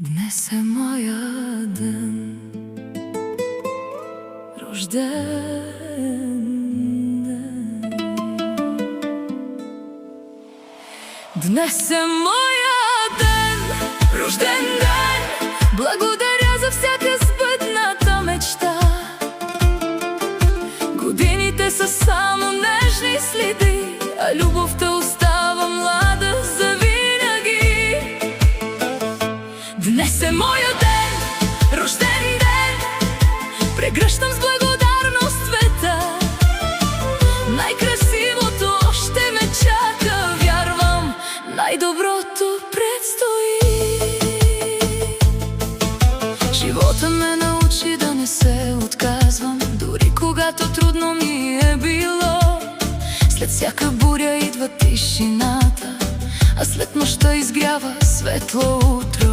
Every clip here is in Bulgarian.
Днес е моя ден, рожден ден. Днес е моя ден, рожден ден. Благодаря за всяка сбъдната мечта. Годините са само нежни следи, а любовта остава млада завинаги. Днес е моя ден, рожден ден. Прегръщам с благодарност света. Най-красивото още ме чака. Вярвам, най-доброто предстои. Живота ме научи да не се отказвам, дори когато трудно ми е било. След всяка буря идва тишината, а след нощта изгрява светло утро.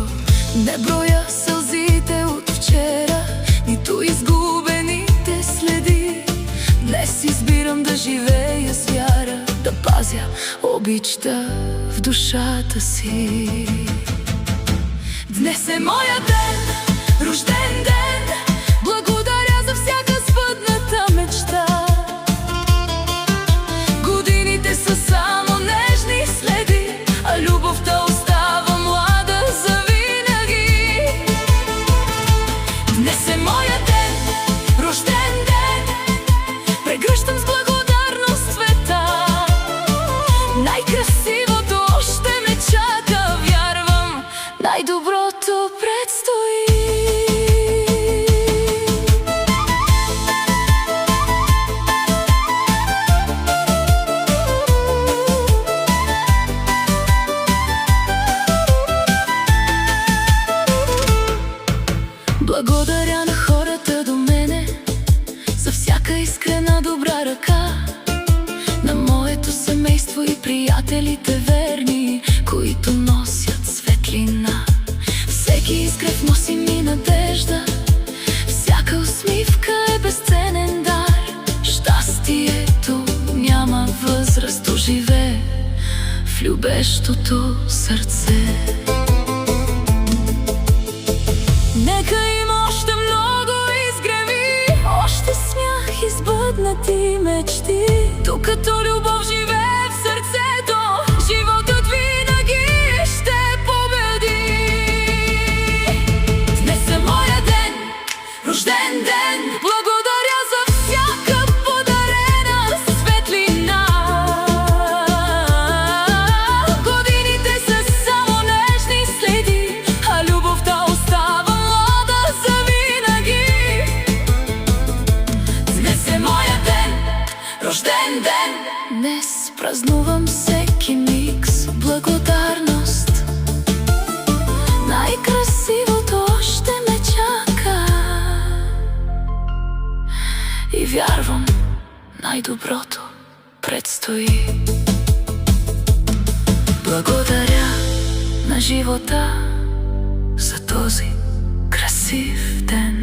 Не броя сълзите от вчера, нито изгубените следи. Днес избирам да живея с вяра, да пазя обичта в душата си. Днес е моя ден, рожден ден. Благодаря за всяка сбъдната мечта. Годините са само нежни следи, а любовта остава млада завинаги. Днес е моя ден, рожден ден. Прегръщам с благодарност света. Най-красивото още ме чака. Вярвам, най-доброто предстои. Благодаря на хората до мене за всяка искрена добра ръка, на моето семейство и приятелите верни, които носят светлина. Всеки изгрев носи ми надежда, всяка усмивка е безценен дар. Щастието няма възраст, живее в любещото сърце. Нека има още много изгреви, още смях и сбъднати мечти. Докато любов живее в сърцето, животът винаги ще победи. Днес е моя ден, рожден ден. Благодаря за всяка подарена светлина. Годините са само нежни следи, а любовта остава млада завинаги. Днес е моя ден, рожден ден. Днес празнувам всеки миг с благодарност. Най-красивото още ме чака. И вярвам, най-доброто предстои. Благодаря на живота за този красив ден.